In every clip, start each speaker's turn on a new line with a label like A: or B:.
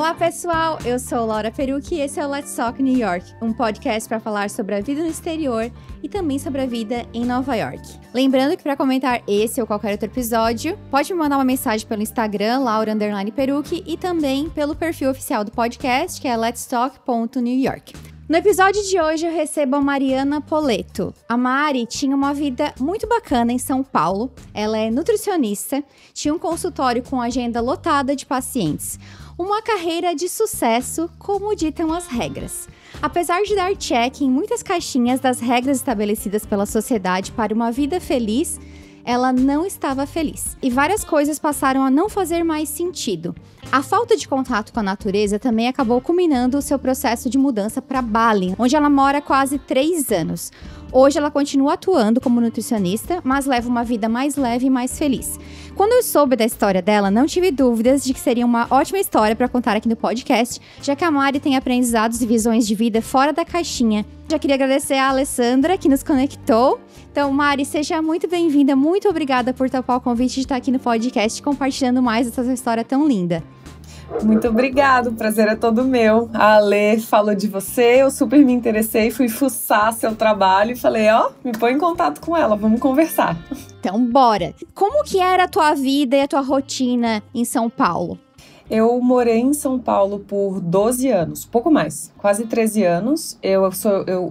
A: Olá pessoal, eu sou Laura Perucchi e esse é o Let's Talk New York, um podcast para falar sobre a vida no exterior e também sobre a vida em Nova York. Lembrando que para comentar esse ou qualquer outro episódio, pode me mandar uma mensagem pelo Instagram, Laura_Perucchi, e também pelo perfil oficial do podcast, que é letstalk.newyork. No episódio de hoje eu recebo a Mariana Poletto. A Mari tinha uma vida muito bacana em São Paulo. Ela é nutricionista, tinha um consultório com agenda lotada de pacientes. Uma carreira de sucesso, como ditam as regras. Apesar de dar check em muitas caixinhas das regras estabelecidas pela sociedade para uma vida feliz, ela não estava feliz. E várias coisas passaram a não fazer mais sentido. A falta de contato com a natureza também acabou culminando o seu processo de mudança para Bali, onde ela mora há quase 3 anos. Hoje ela continua atuando como nutricionista, mas leva uma vida mais leve e mais feliz. Quando eu soube da história dela, não tive dúvidas de que seria uma ótima história para contar aqui no podcast, já que a Mari tem aprendizados e visões de vida fora da caixinha. Já queria agradecer a Alessandra, que nos conectou. Então, Mari, seja muito bem-vinda, muito obrigada por topar o convite de estar aqui no podcast, compartilhando mais essa história tão linda.
B: Muito obrigada, o prazer é todo meu. A Ale falou de você, eu super me interessei, fui fuçar seu trabalho e falei, me põe em contato com ela, vamos conversar.
A: Então, bora! Como que era a tua vida e a tua rotina em São Paulo?
B: Eu morei em São Paulo por 12 anos, pouco mais, quase 13 anos.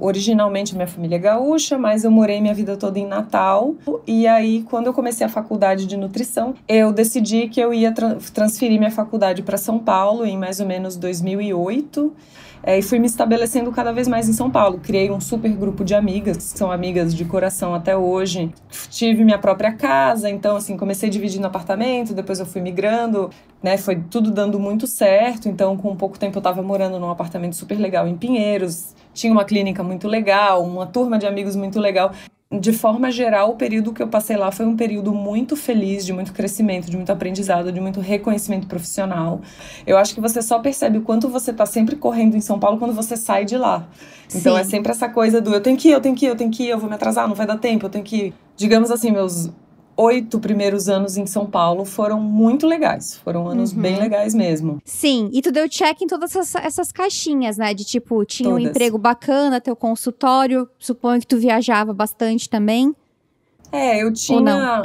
B: Originalmente, minha família é gaúcha, mas eu morei minha vida toda em Natal. E aí, quando eu comecei a faculdade de nutrição, eu decidi que eu ia transferir minha faculdade para São Paulo em mais ou menos 2008. E fui me estabelecendo cada vez mais em São Paulo. Criei um super grupo de amigas, que são amigas de coração até hoje. Tive minha própria casa, então assim, comecei dividindo apartamento, depois eu fui migrando, né? Foi tudo dando muito certo. Então, com pouco tempo eu estava morando num apartamento super legal em Pinheiros. Tinha uma clínica muito legal, uma turma de amigos muito legal. De forma geral, o período que eu passei lá foi um período muito feliz, de muito crescimento, de muito aprendizado, de muito reconhecimento profissional. Eu acho que você só percebe o quanto você está sempre correndo em São Paulo quando você sai de lá. Então, é sempre essa coisa do eu tenho que ir, eu vou me atrasar, não vai dar tempo, eu tenho que ir. Digamos assim, meus 8 primeiros anos em São Paulo foram muito legais. Foram anos bem legais mesmo.
A: Sim, e tu deu check em todas essas caixinhas, né? De tipo, tinha
B: Todas.
A: Um emprego bacana, teu consultório. Suponho que tu viajava bastante também.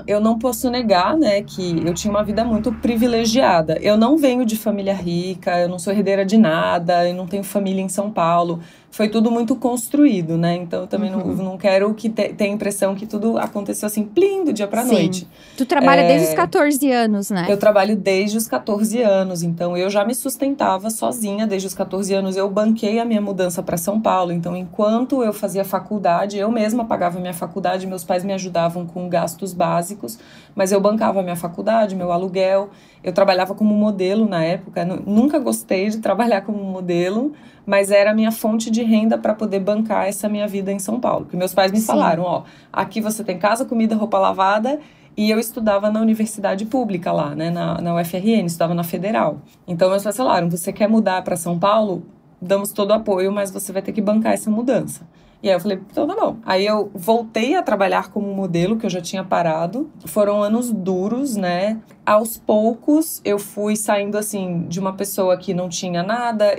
B: Eu não posso negar, né, que eu tinha uma vida muito privilegiada. Eu não venho de família rica, eu não sou herdeira de nada, eu não tenho família em São Paulo. Foi tudo muito construído, né? Então eu também não quero que tenha a impressão que tudo aconteceu assim, plim, do dia pra noite.
A: Tu trabalha desde os 14 anos, né?
B: Eu trabalho desde os 14 anos, então eu já me sustentava sozinha desde os 14 anos. Eu banquei a minha mudança para São Paulo, então enquanto eu fazia faculdade, eu mesma pagava minha faculdade, meus pais me ajudavam com gastos básicos, mas eu bancava a minha faculdade, meu aluguel. Eu trabalhava como modelo na época, nunca gostei de trabalhar como modelo, mas era a minha fonte de renda para poder bancar essa minha vida em São Paulo. Porque meus pais me falaram, aqui você tem casa, comida, roupa lavada, e eu estudava na universidade pública lá, né, na UFRN, estudava na Federal. Então meus pais falaram, você quer mudar para São Paulo? Damos todo o apoio, mas você vai ter que bancar essa mudança. E aí eu falei, então tá bom. Aí eu voltei a trabalhar como modelo, que eu já tinha parado. Foram anos duros, né? Aos poucos, eu fui saindo, assim, de uma pessoa que não tinha nada.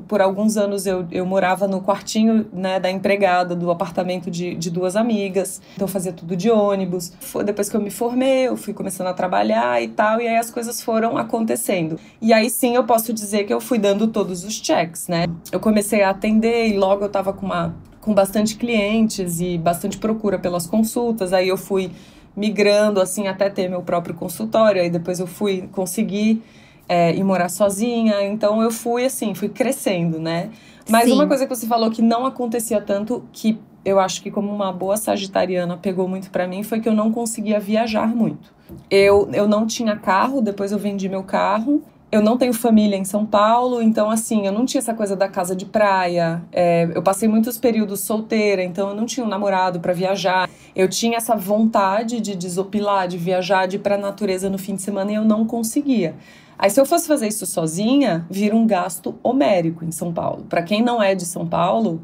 B: Por alguns anos, eu morava no quartinho, né, da empregada do apartamento de 2 amigas. Então, eu fazia tudo de ônibus. Depois que eu me formei, eu fui começando a trabalhar e tal. E aí, as coisas foram acontecendo. E aí, sim, eu posso dizer que eu fui dando todos os checks, né? Eu comecei a atender e logo eu tava com bastante clientes e bastante procura pelas consultas. Aí eu fui migrando, assim, até ter meu próprio consultório. Aí depois eu fui conseguir ir morar sozinha. Então eu fui crescendo, né? Mas uma coisa que você falou que não acontecia tanto, que eu acho que como uma boa sagitariana pegou muito pra mim, foi que eu não conseguia viajar muito. Eu não tinha carro, depois eu vendi meu carro. Eu não tenho família em São Paulo, então assim, eu não tinha essa coisa da casa de praia. Eu passei muitos períodos solteira, então eu não tinha um namorado para viajar. Eu tinha essa vontade de desopilar, de viajar, de ir pra natureza no fim de semana e eu não conseguia. Aí se eu fosse fazer isso sozinha, vira um gasto homérico em São Paulo. Para quem não é de São Paulo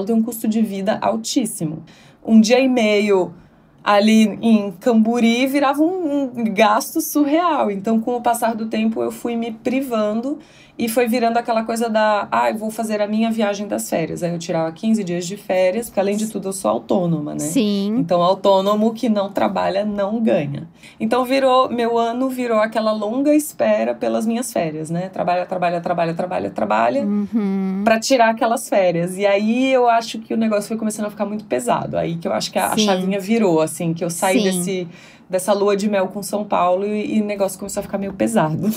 B: tem um custo de vida altíssimo. Um dia e meio ali em Camburi virava um gasto surreal. Então, com o passar do tempo, eu fui me privando e foi virando aquela coisa eu vou fazer a minha viagem das férias. Aí eu tirava 15 dias de férias, porque além de tudo eu sou autônoma, né?
A: Sim.
B: Então, autônomo que não trabalha, não ganha. Então, meu ano virou aquela longa espera pelas minhas férias, né? Trabalha, pra tirar aquelas férias. E aí, eu acho que o negócio foi começando a ficar muito pesado. Aí que eu acho que a chavinha virou, assim, que eu saí dessa lua de mel com São Paulo e o negócio começou a ficar meio pesado.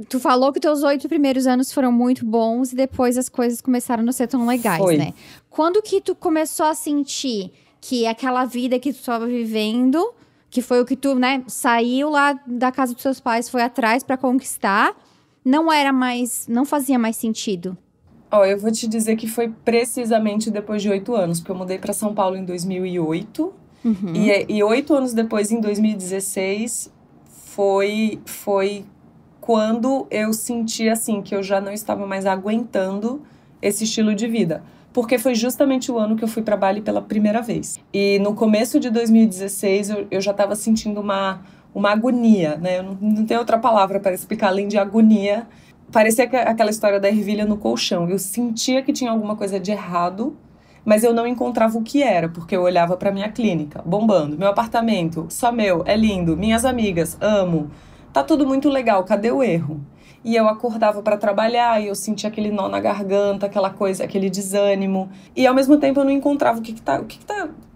A: Tu falou que teus 8 primeiros anos foram muito bons e depois as coisas começaram a não ser tão legais, né? Quando que tu começou a sentir que aquela vida que tu estava vivendo, que foi o que tu, né, saiu lá da casa dos seus pais, foi atrás pra conquistar, não fazia mais sentido?
B: Eu vou te dizer que foi precisamente depois de 8 anos, porque eu mudei pra São Paulo em 2008. E 8 anos depois, em 2016, foi quando eu senti, assim, que eu já não estava mais aguentando esse estilo de vida. Porque foi justamente o ano que eu fui para Bali pela primeira vez. E no começo de 2016, eu já estava sentindo uma agonia, né? Eu não tenho outra palavra para explicar além de agonia. Parecia aquela história da ervilha no colchão. Eu sentia que tinha alguma coisa de errado, mas eu não encontrava o que era, porque eu olhava para minha clínica, bombando. Meu apartamento, só meu, é lindo. Minhas amigas, amo. Tá tudo muito legal, cadê o erro? E eu acordava para trabalhar e eu sentia aquele nó na garganta, aquela coisa, aquele desânimo. E ao mesmo tempo eu não encontrava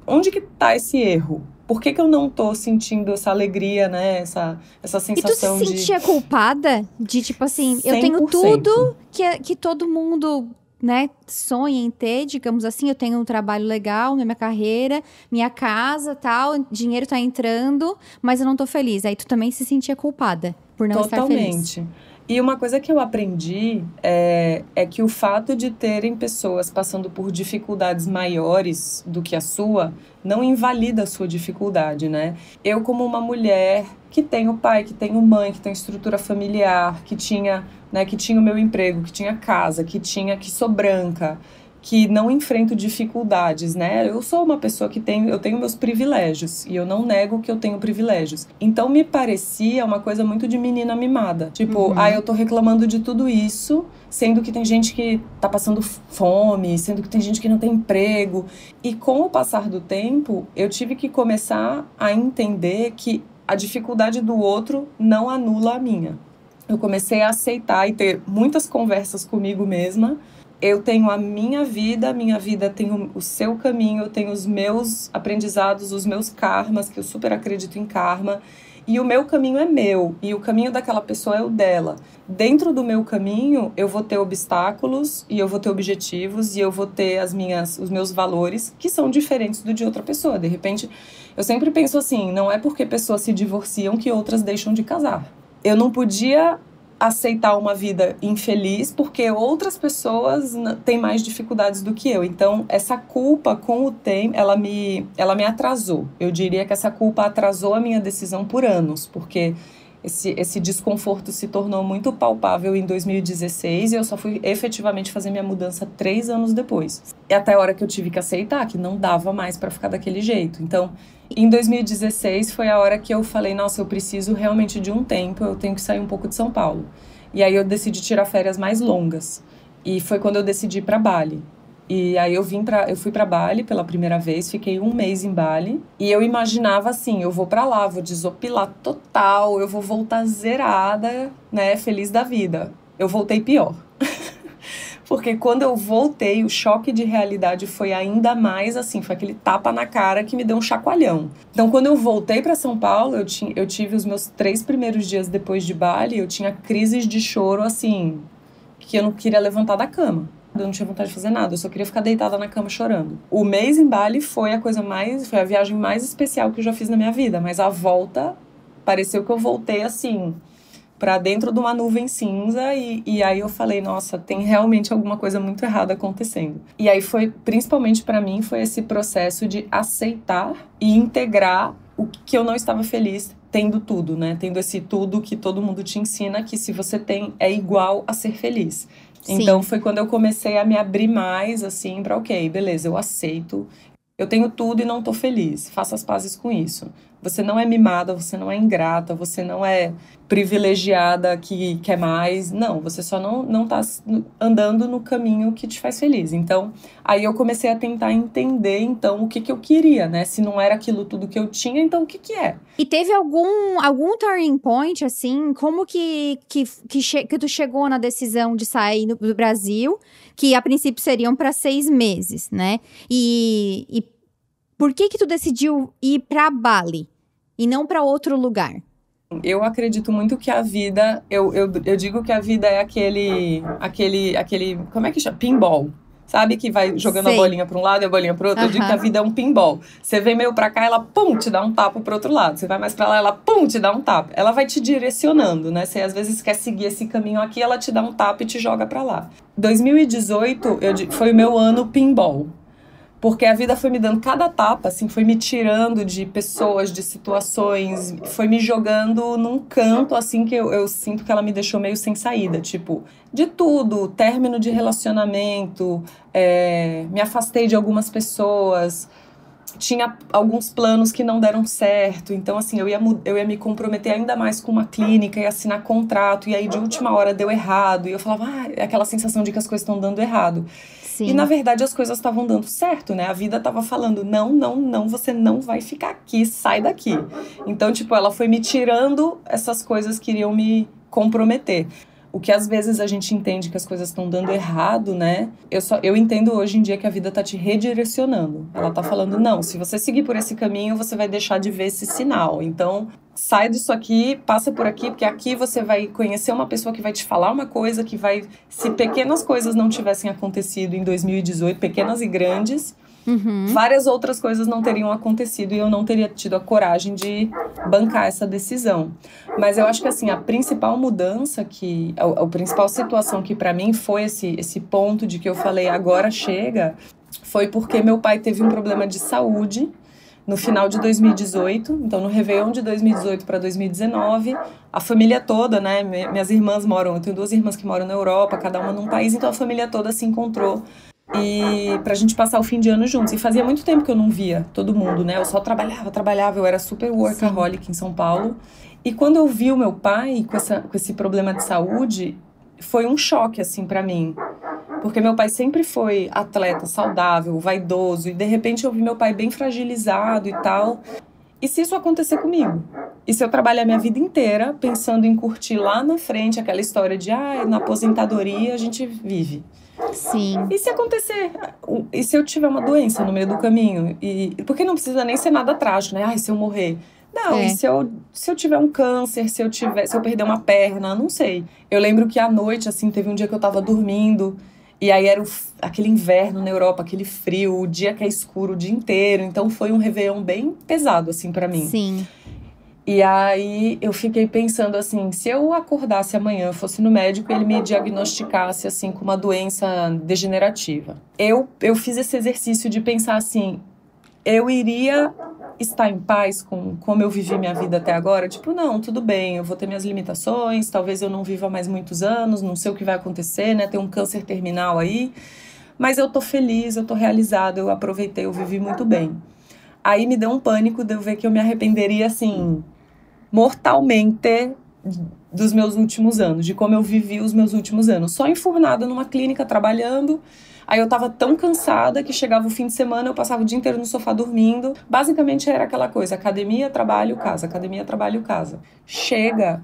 B: onde que tá esse erro? Por que eu não tô sentindo essa alegria, né? Essa sensação de...
A: E tu se sentia culpada? De tipo assim, 100%. Eu tenho tudo que todo mundo, né, sonha em ter, digamos assim. Eu tenho um trabalho legal, minha carreira, minha casa, tal, dinheiro tá entrando, mas eu não tô feliz. Aí tu também se sentia culpada por não estar feliz.
B: Totalmente. E uma coisa que eu aprendi é que o fato de terem pessoas passando por dificuldades maiores do que a sua não invalida a sua dificuldade, né? Eu, como uma mulher que tem o pai, que tem mãe, que tem estrutura familiar, que tinha o meu emprego, que tinha casa, que sou branca, que não enfrento dificuldades, né? Eu sou uma pessoa eu tenho meus privilégios e eu não nego que eu tenho privilégios. Então me parecia uma coisa muito de menina mimada. Tipo, eu tô reclamando de tudo isso, sendo que tem gente que tá passando fome, sendo que tem gente que não tem emprego. E com o passar do tempo, eu tive que começar a entender que a dificuldade do outro não anula a minha. Eu comecei a aceitar e ter muitas conversas comigo mesma. Eu tenho a minha vida tem o seu caminho, eu tenho os meus aprendizados, os meus karmas, que eu super acredito em karma, e o meu caminho é meu, e o caminho daquela pessoa é o dela. Dentro do meu caminho, eu vou ter obstáculos, e eu vou ter objetivos, e eu vou ter os meus valores, que são diferentes do de outra pessoa. De repente, eu sempre penso assim, não é porque pessoas se divorciam que outras deixam de casar. Eu não podia aceitar uma vida infeliz porque outras pessoas têm mais dificuldades do que eu. Então, essa culpa, com o tempo, ela me atrasou. Eu diria que essa culpa atrasou a minha decisão por anos, porque esse desconforto se tornou muito palpável em 2016 e eu só fui efetivamente fazer minha mudança 3 anos depois. E até a hora que eu tive que aceitar que não dava mais para ficar daquele jeito. Então, em 2016 foi a hora que eu falei, nossa, eu preciso realmente de um tempo, eu tenho que sair um pouco de São Paulo. E aí eu decidi tirar férias mais longas. E foi quando eu decidi ir para Bali. E aí eu fui para Bali pela primeira vez, fiquei 1 mês em Bali. E eu imaginava assim, eu vou para lá, vou desopilar total, eu vou voltar zerada, né, feliz da vida. Eu voltei pior. Porque quando eu voltei, o choque de realidade foi ainda mais assim, foi aquele tapa na cara que me deu um chacoalhão. Então, quando eu voltei para São Paulo, eu tive os meus 3 primeiros dias depois de Bali, eu tinha crises de choro, assim, que eu não queria levantar da cama. Eu não tinha vontade de fazer nada, eu só queria ficar deitada na cama chorando. O mês em Bali foi a viagem mais especial que eu já fiz na minha vida, mas a volta, pareceu que eu voltei assim, para dentro de uma nuvem cinza e aí eu falei, nossa, tem realmente alguma coisa muito errada acontecendo. E aí principalmente para mim, foi esse processo de aceitar e integrar o que eu não estava feliz tendo tudo, né? Tendo esse tudo que todo mundo te ensina que se você tem, é igual a ser feliz. Sim. Então foi quando eu comecei a me abrir mais, assim, para ok, beleza, eu aceito. Eu tenho tudo e não tô feliz. Faça as pazes com isso. Você não é mimada, você não é ingrata, você não é privilegiada que quer mais. Não, você só não tá andando no caminho que te faz feliz. Então, aí eu comecei a tentar entender, então, o que eu queria, né? Se não era aquilo tudo que eu tinha, então o que é?
A: E teve algum turning point, assim? Como que tu chegou na decisão de sair do Brasil, que a princípio seriam para 6 meses, né? E por que tu decidiu ir para Bali e não para outro lugar?
B: Eu acredito muito que a vida, eu digo que a vida é aquele, como é que chama? Pinball. Sabe que vai jogando a bolinha para um lado e a bolinha para outro? Eu digo que a vida é um pinball. Você vem meio para cá, ela pum, te dá um tapa pro outro lado. Você vai mais para lá, ela pum, te dá um tapa. Ela vai te direcionando, né? Você às vezes quer seguir esse caminho aqui, ela te dá um tapa e te joga para lá. 2018 foi o meu ano pinball. Porque a vida foi me dando cada tapa, assim, foi me tirando de pessoas, de situações, foi me jogando num canto, assim, que eu sinto que ela me deixou meio sem saída, tipo, de tudo, término de relacionamento, me afastei de algumas pessoas, tinha alguns planos que não deram certo, então, assim, eu ia me comprometer ainda mais com uma clínica, ia assinar contrato, e aí de última hora deu errado, e eu falava, aquela sensação de que as coisas estão dando errado. Sim. E, na verdade, as coisas estavam dando certo, né? A vida estava falando, não, você não vai ficar aqui, sai daqui. Então, tipo, ela foi me tirando essas coisas que iriam me comprometer. O que, às vezes, a gente entende que as coisas estão dando errado, né? Eu entendo hoje em dia que a vida tá te redirecionando. Ela tá falando, não, se você seguir por esse caminho, você vai deixar de ver esse sinal. Então, sai disso aqui, passa por aqui, porque aqui você vai conhecer uma pessoa que vai te falar uma coisa que vai... Se pequenas coisas não tivessem acontecido em 2018, pequenas e grandes... várias outras coisas não teriam acontecido e eu não teria tido a coragem de bancar essa decisão. Mas eu acho que, assim, a principal mudança a principal situação que pra mim foi esse ponto de que eu falei, agora chega, foi porque meu pai teve um problema de saúde no final de 2018, então no Réveillon de 2018 para 2019, a família toda, né, minhas irmãs eu tenho 2 irmãs que moram na Europa, cada uma num país, então a família toda se encontrou e pra gente passar o fim de ano juntos. E fazia muito tempo que eu não via todo mundo, né? Eu só trabalhava, eu era super workaholic em São Paulo. E quando eu vi o meu pai com esse problema de saúde, foi um choque, assim, pra mim. Porque meu pai sempre foi atleta, saudável, vaidoso, e de repente eu vi meu pai bem fragilizado e tal. E se isso acontecer comigo? E se eu trabalhar minha vida inteira pensando em curtir lá na frente aquela história de, na aposentadoria a gente vive?
A: Sim.
B: E se acontecer? E se eu tiver uma doença no meio do caminho? Porque não precisa nem ser nada trágico, né? Se eu morrer. Não, e se eu tiver um câncer, se eu perder uma perna, não sei. Eu lembro que à noite, assim, teve um dia que eu tava dormindo, e aí era aquele inverno na Europa, aquele frio, o dia que é escuro o dia inteiro. Então foi um Réveillon bem pesado, assim, pra mim.
A: Sim.
B: E aí eu fiquei pensando assim, se eu acordasse amanhã, fosse no médico e ele me diagnosticasse assim com uma doença degenerativa. Eu fiz esse exercício de pensar assim, eu iria estar em paz com como eu vivi minha vida até agora? Tipo, não, tudo bem, eu vou ter minhas limitações, talvez eu não viva mais muitos anos, não sei o que vai acontecer, né? Tem um câncer terminal aí, mas eu tô feliz, eu tô realizada, eu aproveitei, eu vivi muito bem. Aí me deu um pânico de eu ver que eu me arrependeria, assim, mortalmente dos meus últimos anos, de como eu vivi os meus últimos anos. Só enfurnada numa clínica, trabalhando. Aí eu tava tão cansada que chegava o fim de semana, eu passava o dia inteiro no sofá dormindo. Basicamente era aquela coisa, academia, trabalho, casa, academia, trabalho, casa. Chega,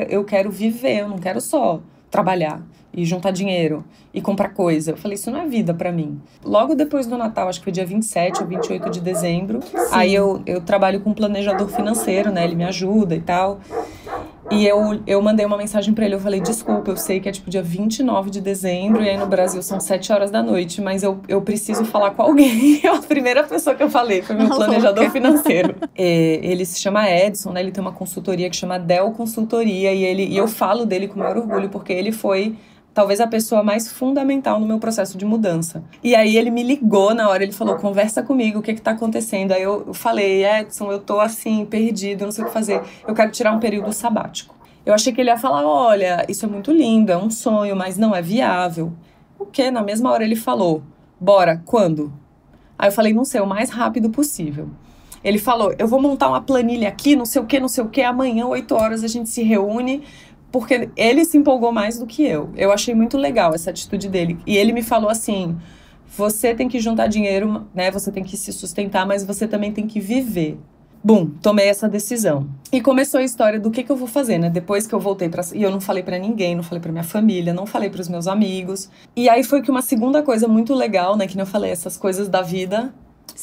B: eu quero viver, eu não quero só trabalhar e juntar dinheiro e comprar coisa. Eu falei, isso não é vida pra mim. Logo depois do Natal, acho que foi dia 27 ou 28 de dezembro, sim, aí eu trabalho com um planejador financeiro, né? Ele me ajuda e tal. E eu mandei uma mensagem pra ele, eu falei, desculpa, eu sei que é tipo dia 29 de dezembro, e aí no Brasil são 7 horas da noite, mas eu preciso falar com alguém. A primeira pessoa que eu falei foi meu planejador financeiro. Ele se chama Edson, né? Ele tem uma consultoria que chama Dell Consultoria, e eu falo dele com o maior orgulho, porque ele foi talvez a pessoa mais fundamental no meu processo de mudança. E aí ele me ligou na hora, ele falou, conversa comigo, o que tá acontecendo? Aí eu falei, Edson, eu tô assim, perdido, não sei o que fazer. Eu quero tirar um período sabático. Eu achei que ele ia falar, olha, isso é muito lindo, é um sonho, mas não é viável. O quê? Na mesma hora ele falou, bora, quando? Aí eu falei, não sei, o mais rápido possível. Ele falou, eu vou montar uma planilha aqui, não sei o que, amanhã, 8 horas, a gente se reúne, porque ele se empolgou mais do que eu. Eu achei muito legal essa atitude dele. E ele me falou assim, você tem que juntar dinheiro, né, você tem que se sustentar, mas você também tem que viver. Bum, tomei essa decisão. E começou a história do que eu vou fazer, né? Depois que eu voltei pra... E eu não falei pra ninguém, não falei pra minha família, não falei pros meus amigos. E aí foi que uma segunda coisa muito legal, né? Que eu falei, essas coisas da vida...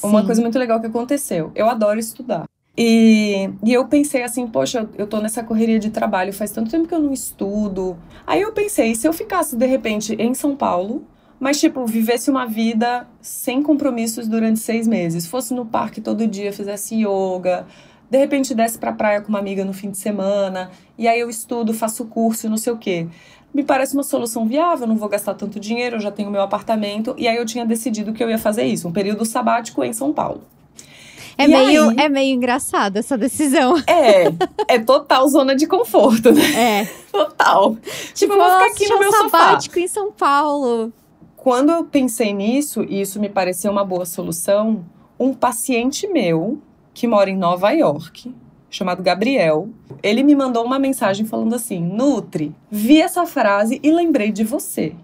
B: Uma coisa muito legal que aconteceu. Eu adoro estudar. E eu pensei assim, poxa, eu tô nessa correria de trabalho, faz tanto tempo que eu não estudo. Aí eu pensei, se eu ficasse, de repente, em São Paulo, mas, tipo, vivesse uma vida sem compromissos durante 6 meses. Fosse no parque todo dia, fizesse yoga, de repente desse pra praia com uma amiga no fim de semana, e aí eu estudo, faço curso, não sei o quê. Me parece uma solução viável, não vou gastar tanto dinheiro, eu já tenho meu apartamento. E aí eu tinha decidido que eu ia fazer isso, um período sabático em São Paulo.
A: É meio engraçado essa decisão.
B: É total zona de conforto, né?
A: É.
B: Total. Tipo, eu vou ficar aqui no meu sofá.
A: Sabático em São Paulo.
B: Quando eu pensei nisso, e isso me pareceu uma boa solução, um paciente meu, que mora em Nova York, chamado Gabriel, ele me mandou uma mensagem falando assim, Nutri, vi essa frase e lembrei de você.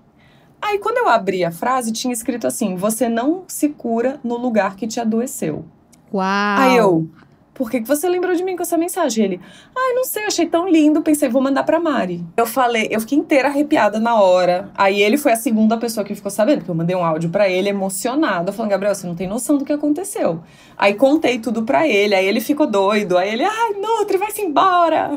B: Aí quando eu abri a frase, tinha escrito assim, você não se cura no lugar que te adoeceu.
A: Uau!
B: Aí eu, por que você lembrou de mim com essa mensagem? Ele, não sei, achei tão lindo, pensei, vou mandar pra Mari. Eu fiquei inteira arrepiada na hora. Aí ele foi a segunda pessoa que ficou sabendo, porque eu mandei um áudio pra ele, emocionada, falando, Gabriel, você não tem noção do que aconteceu. Aí contei tudo pra ele, aí ele ficou doido, aí ele, Nutri, vai embora.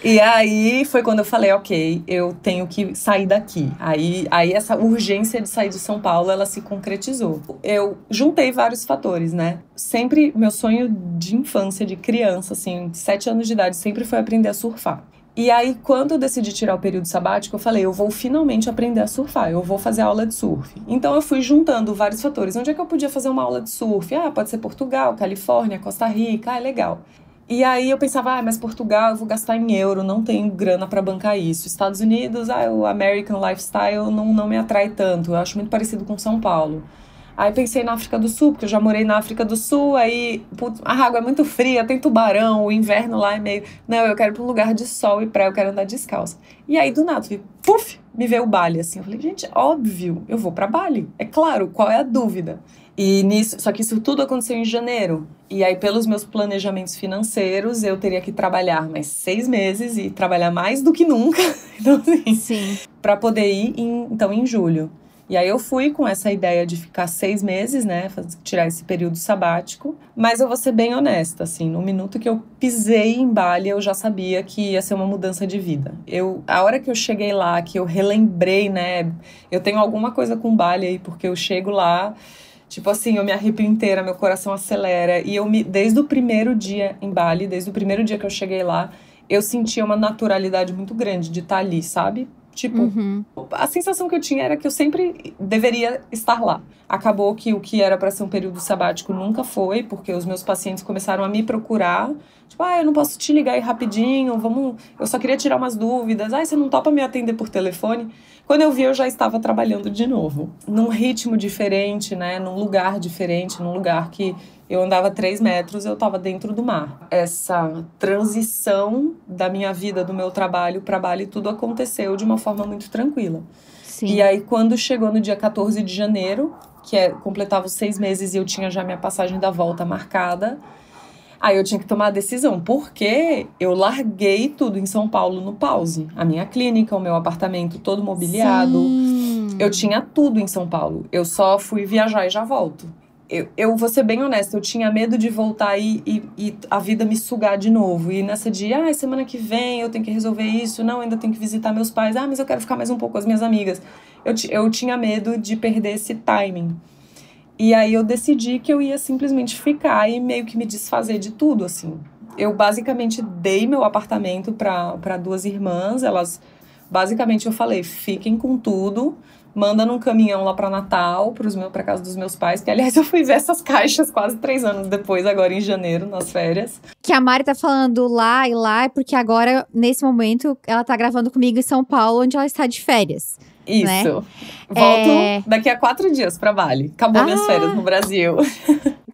B: E aí foi quando eu falei, ok, eu tenho que sair daqui. Aí essa urgência de sair de São Paulo, ela se concretizou. Eu juntei vários fatores, né? Sempre, meu sonho de infância, de criança, assim, 7 anos de idade, sempre foi aprender a surfar. E aí, quando eu decidi tirar o período sabático, eu falei, eu vou finalmente aprender a surfar, eu vou fazer aula de surf. Então, eu fui juntando vários fatores. Onde é que eu podia fazer uma aula de surf? Pode ser Portugal, Califórnia, Costa Rica, legal. E aí, eu pensava, mas Portugal eu vou gastar em euro, não tenho grana pra bancar isso. Estados Unidos, o American Lifestyle não me atrai tanto, eu acho muito parecido com São Paulo. Aí pensei na África do Sul, porque eu já morei na África do Sul, aí a água é muito fria, tem tubarão, o inverno lá é meio... Não, eu quero ir pra um lugar de sol e praia, eu quero andar descalça. E aí, do nada, me veio o Bali, assim. Eu falei, gente, óbvio, eu vou pra Bali. É claro, qual é a dúvida? E nisso, só que isso tudo aconteceu em janeiro. E aí, pelos meus planejamentos financeiros, eu teria que trabalhar mais 6 meses e trabalhar mais do que nunca. Então, assim,
A: sim,
B: pra poder ir, em julho. E aí eu fui com essa ideia de ficar 6 meses, né, tirar esse período sabático. Mas eu vou ser bem honesta, assim, no minuto que eu pisei em Bali, eu já sabia que ia ser uma mudança de vida. A hora que eu cheguei lá, que eu relembrei, né, eu tenho alguma coisa com Bali aí, porque eu chego lá, tipo assim, eu me arrepio inteira, meu coração acelera. E desde o primeiro dia em Bali, desde o primeiro dia que eu cheguei lá, eu sentia uma naturalidade muito grande de estar ali, sabe? Tipo, a sensação que eu tinha era que eu sempre deveria estar lá. Acabou que o que era para ser um período sabático nunca foi, porque os meus pacientes começaram a me procurar. Tipo, eu não posso te ligar aí rapidinho, eu só queria tirar umas dúvidas. Você não topa me atender por telefone? Quando eu vi, eu já estava trabalhando de novo. Num ritmo diferente, né? Num lugar diferente, num lugar que eu andava 3 metros, eu estava dentro do mar. Essa transição da minha vida, do meu trabalho para Bali, tudo aconteceu de uma forma muito tranquila.
A: Sim.
B: E aí, quando chegou no dia 14 de janeiro, completava os 6 meses e eu tinha já minha passagem da volta marcada, aí eu tinha que tomar a decisão, porque eu larguei tudo em São Paulo no pause. A minha clínica, o meu apartamento todo mobiliado.
A: Sim.
B: Eu tinha tudo em São Paulo. Eu só fui viajar e já volto. Eu vou ser bem honesta, eu tinha medo de voltar e a vida me sugar de novo. E nessa dia, semana que vem eu tenho que resolver isso. Não, ainda tenho que visitar meus pais. Mas eu quero ficar mais um pouco com as minhas amigas. Eu tinha medo de perder esse timing. E aí eu decidi que eu ia simplesmente ficar e meio que me desfazer de tudo, assim. Eu basicamente dei meu apartamento para 2 irmãs. Elas, basicamente eu falei, fiquem com tudo. Manda num caminhão lá pra Natal, pra casa dos meus pais. Que, aliás, eu fui ver essas caixas quase 3 anos depois, agora em janeiro, nas férias.
A: Que a Mari tá falando lá, porque agora, nesse momento, ela tá gravando comigo em São Paulo, onde ela está de férias. né?
B: Isso. Volto daqui a 4 dias pra Bali. Acabou minhas férias no Brasil.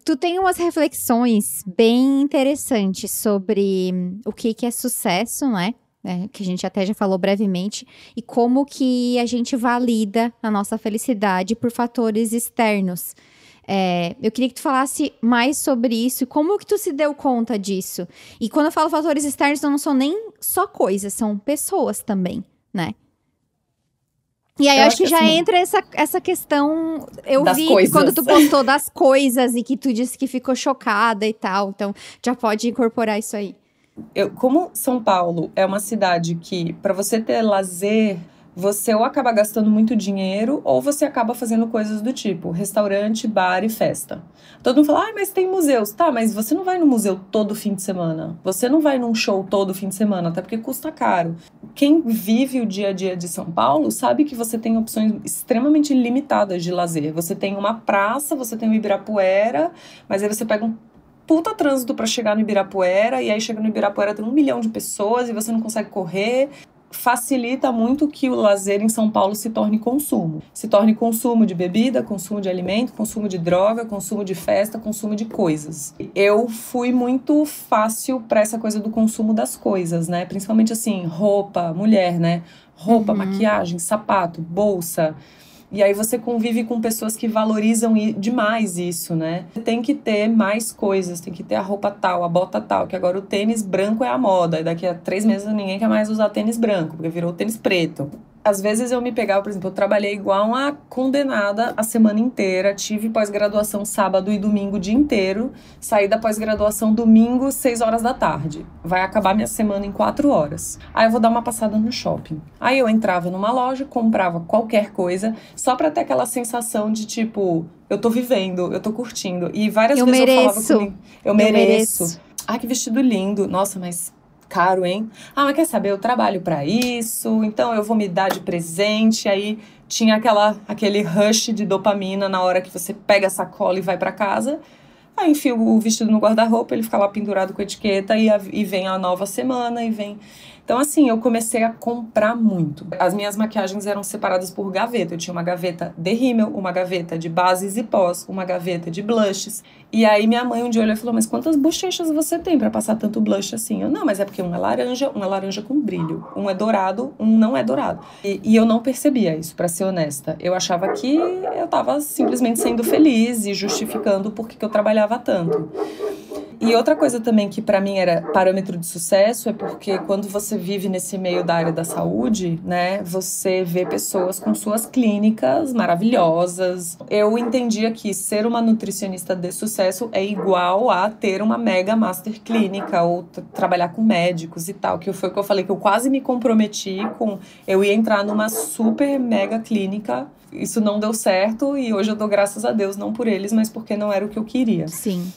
A: Tu tem umas reflexões bem interessantes sobre o que é sucesso, né? Que a gente até já falou brevemente, e como que a gente valida a nossa felicidade por fatores externos. Eu queria que tu falasse mais sobre isso, e como que tu se deu conta disso. E quando eu falo fatores externos, não são nem só coisas, são pessoas também, né? E aí eu acho que já
B: assim,
A: entra essa questão. Eu vi
B: coisas.
A: que quando tu postou das coisas e que tu disse que ficou chocada e tal. Então, já pode incorporar isso aí.
B: Como São Paulo é uma cidade que, para você ter lazer, você ou acaba gastando muito dinheiro ou você acaba fazendo coisas do tipo restaurante, bar e festa. Todo mundo fala, mas tem museus. Tá, mas você não vai no museu todo fim de semana. Você não vai num show todo fim de semana, até porque custa caro. Quem vive o dia a dia de São Paulo sabe que você tem opções extremamente limitadas de lazer. Você tem uma praça, você tem o Ibirapuera, mas aí você pega um puta trânsito para chegar no Ibirapuera, e aí chega no Ibirapuera tem 1 milhão de pessoas e você não consegue correr. Facilita muito que o lazer em São Paulo se torne consumo. Se torne consumo de bebida, consumo de alimento, consumo de droga, consumo de festa, consumo de coisas. Eu fui muito fácil para essa coisa do consumo das coisas, né? Principalmente assim, roupa, mulher, né? Roupa, maquiagem, sapato, bolsa. E aí você convive com pessoas que valorizam demais isso, né? Tem que ter mais coisas, tem que ter a roupa tal, a bota tal, que agora o tênis branco é a moda. E daqui a 3 meses ninguém quer mais usar tênis branco, porque virou tênis preto. Às vezes eu me pegava, por exemplo, eu trabalhei igual uma condenada a semana inteira, tive pós-graduação sábado e domingo o dia inteiro, saí da pós-graduação domingo, 6 horas da tarde. Vai acabar minha semana em 4 horas. Aí eu vou dar uma passada no shopping. Aí eu entrava numa loja, comprava qualquer coisa, só pra ter aquela sensação de tipo, eu tô vivendo, eu tô curtindo. E várias vezes eu falava comigo, eu mereço. Ah, que vestido lindo. Nossa, mas caro, hein? Ah, mas quer saber, eu trabalho pra isso, então eu vou me dar de presente. Aí tinha aquele rush de dopamina na hora que você pega a sacola e vai pra casa. Aí enfio o vestido no guarda-roupa, ele fica lá pendurado com a etiqueta e vem a nova semana e vem... Então, assim, eu comecei a comprar muito. As minhas maquiagens eram separadas por gaveta. Eu tinha uma gaveta de rímel, uma gaveta de bases e pós, uma gaveta de blushes. E aí minha mãe um dia olhou e falou, mas quantas bochechas você tem pra passar tanto blush assim? Eu, não, mas é porque um é laranja com brilho. Um é dourado, um não é dourado. E eu não percebia isso, pra ser honesta. Eu achava que eu tava simplesmente sendo feliz e justificando por que eu trabalhava tanto. E outra coisa também que pra mim era parâmetro de sucesso é porque quando você vive nesse meio da área da saúde, né, você vê pessoas com suas clínicas maravilhosas. Eu entendia que ser uma nutricionista de sucesso é igual a ter uma mega master clínica ou trabalhar com médicos e tal, que foi o que eu falei, que eu quase me comprometi com... Eu ia entrar numa super mega clínica. Isso não deu certo e hoje eu dou graças a Deus, não por eles, mas porque não era o que eu queria.
A: Sim.